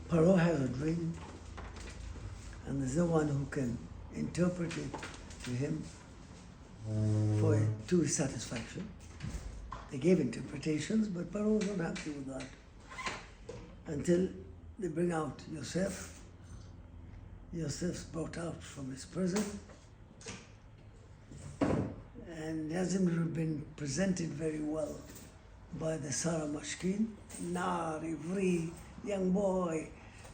Paro has a dream, and there's no one who can interpret it to him to his satisfaction. They gave interpretations, but Paro was not happy with that. Until they bring out Yosef. Yosef's brought out from his prison, and hasn't been presented very well by the Sarah Mashkin. Nar, Ivri, young boy,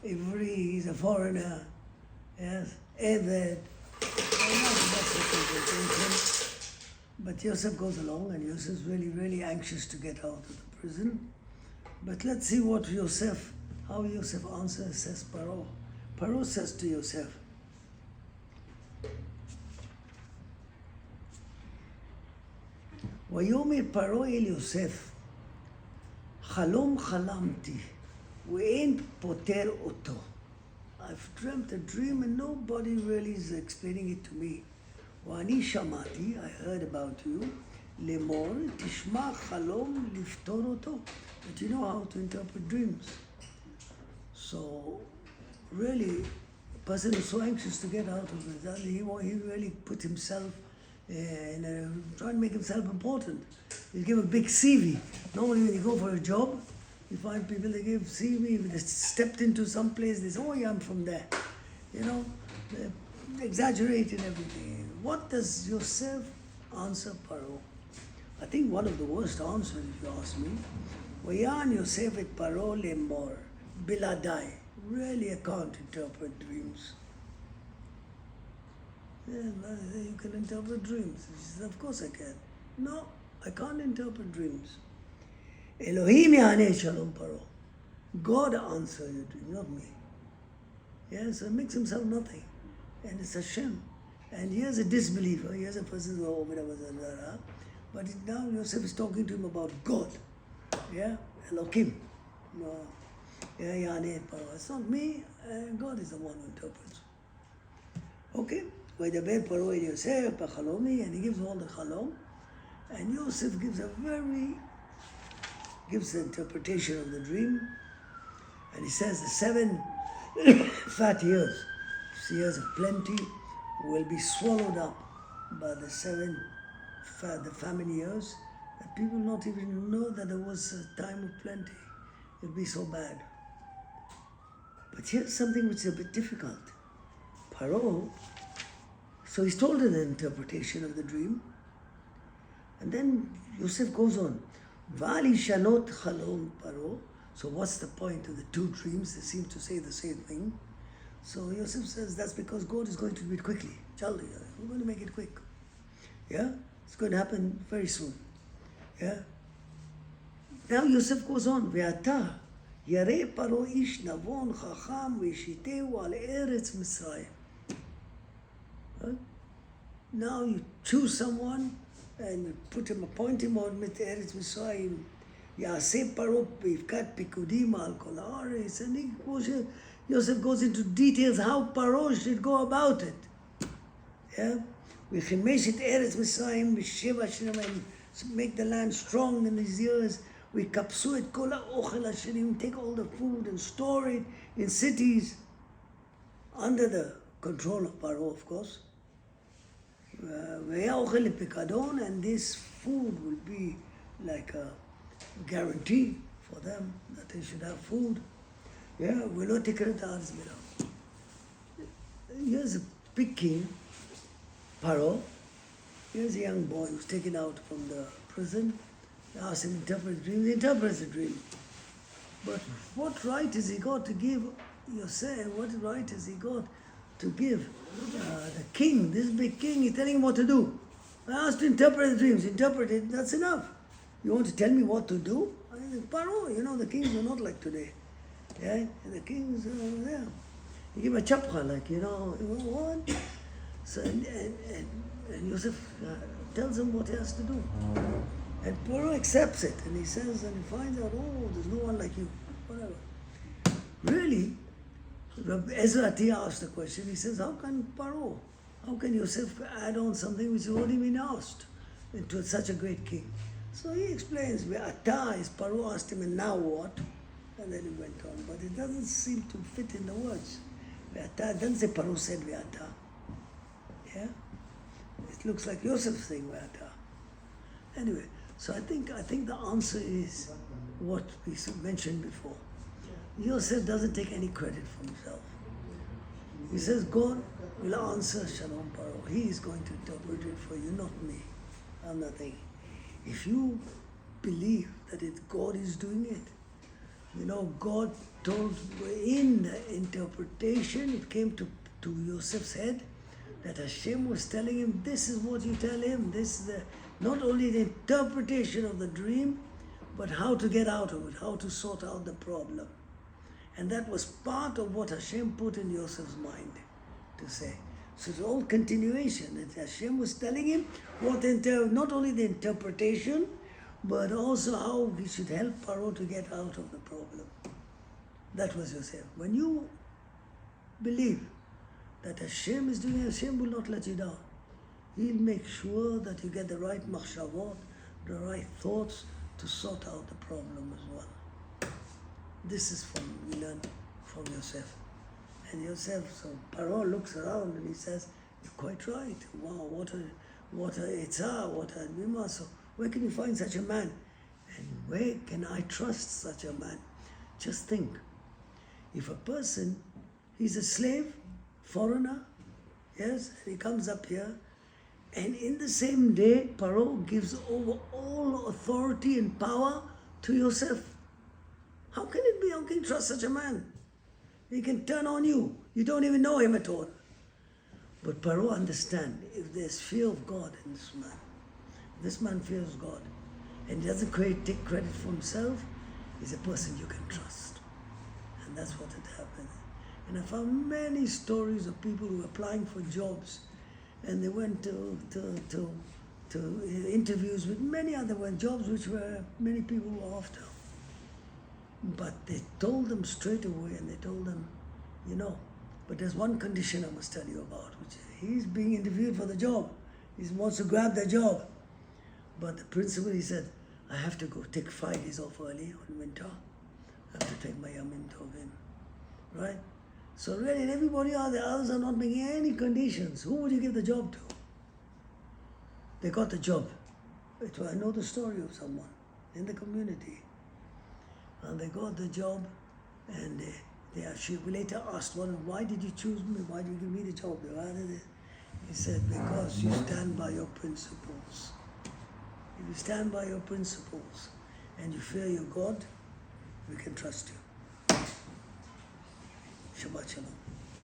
Ivri, he's a foreigner, yes, Eved. But Yosef goes along, and Yosef's really, really anxious to get out of the prison. But let's see what how Yosef answers, says Paro. Paro says to Yosef, ויאמר פרעה אל יוסף, חלום חלמתי, ואין פותר אותו. I've dreamt a dream and nobody really is explaining it to me. ואני שמעתי, I heard about you, לאמור, תשמע חלום לפתור אותו. But you know how to interpret dreams. So, really, a person who's so anxious to get out of it, he really put himself trying to make himself important. You give a big CV. Normally when you go for a job, you find people, they give CV, they stepped into some place, they say, oh yeah, I'm from there. You know, they exaggerated everything. What does Yosef answer Paro? I think one of the worst answers, if you ask me. Wayan Yosef et Paro lemor, biladai. Really, I can't interpret dreams. Yeah, you can interpret dreams. She says, of course I can. No, I can't interpret dreams. Elohim Yahane Shalom Paro. God answer your dream, not me. Yeah, so it makes himself nothing. And it's Hashem. And here's a disbeliever, here's a person who over there, but now Yosef is talking to him about God. Yeah, Elohim. No. Yeah, Yahane Paro. It's not me, God is the one who interprets. Okay? וידבר פרעה אל יוסף בחלומי, and he gives all the chalom, and Yosef gives the interpretation of the dream, and he says the 7 fat years of plenty, will be swallowed up by the 7 the famine years, that people not even know that there was a time of plenty. It will be so bad. But here's something which is a bit difficult. Paro, so he's told an interpretation of the dream, and then Yosef goes on, Vali shanot chalom Paro. So what's the point of the 2 dreams? They seem to say the same thing. So Yosef says that's because God is going to do it quickly. Jaldi, we're going to make it quick. Yeah? It's going to happen very soon. Yeah? Now Yosef goes on, Ve'ata yare Paro ish navon chacham ve'shiteu al eretz Mitzrayim. Now you choose someone and appoint him on Eretz Mitzrayim. Yaseh Paro b'ivkat pikudim al kol haaretz. And Yosef goes into details how Paro should go about it. Yeah? V'chimesh et Eretz Mitzrayim b'sheva shnam, and make the land strong in his years. V'kapsu et kol ha'ochel asherim, take all the food and store it in cities under the control of Paro, of course. And this food will be like a guarantee for them that they should have food. Yeah, we don't take it as here's a big king, Paro. Here's a young boy who's taken out from the prison. They ask him to interpret the dream. He interprets the dream. But what right has he got to give Yosef? What right has he got to give the king, this big king, he's telling him what to do? I asked to interpret the dreams. Interpret it, that's enough. You want to tell me what to do? Paro, the kings were not like today. Yeah, the kings were there. You give a chapcha, like, what? So, and Yosef tells him what he has to do. And Paro accepts it, and he says, and he finds out, oh, there's no one like you, whatever. Really, Ezra Atiyah asked the question, he says, how can Yosef add on something which has already been asked to such a great king? So he explains, where Atah is Paro asked him, and now what? And then he went on. But it doesn't seem to fit in the words. Ve'ata, it doesn't say Paro said Ve'ata. Yeah? It looks like Yosef saying Ve'ata. Anyway, so I think the answer is what we mentioned before. Yosef doesn't take any credit for himself. He says, God will answer Shalom Paro. He is going to interpret it for you, not me. I'm nothing. If you believe that God is doing it, God told in the interpretation, it came to Yosef's head that Hashem was telling him, this is what you tell him. This is not only the interpretation of the dream, but how to get out of it, how to sort out the problem. And that was part of what Hashem put in Yosef's mind to say. So it's all continuation. That Hashem was telling him not only the interpretation, but also how he should help Paro to get out of the problem. That was Yosef. When you believe that Hashem is doing it, Hashem will not let you down. He'll make sure that you get the right machshavot, the right thoughts to sort out the problem as well. This is we learn from Yosef. And Yosef, so Paro looks around and he says, you're quite right. Wow, what a Etzah, what a Bima. So where can you find such a man? And where can I trust such a man? Just think, if a person, he's a slave, foreigner, yes, and he comes up here, and in the same day, Paro gives over all authority and power to Yosef. How can it be? How can you trust such a man? He can turn on you. You don't even know him at all. But Paro understands, if there's fear of God in this man fears God, and he doesn't take credit for himself, he's a person you can trust. And that's what had happened. And I found many stories of people who were applying for jobs, and they went to interviews with many other jobs which many people were after. But they told them straight away, and they told them, but there's one condition I must tell you about, which he's being interviewed for the job. He wants to grab the job. But the principal, he said, I have to go take 5 days off early on winter. I have to take my Yamin Tov in. Right? So really, everybody the others are not making any conditions. Who would you give the job to? They got the job. I know the story of someone in the community. And they got the job, and she later asked, why did you choose me? Why did you give me the job? He said, because you stand by your principles. If you stand by your principles and you fear your God, we can trust you. Shabbat Shalom.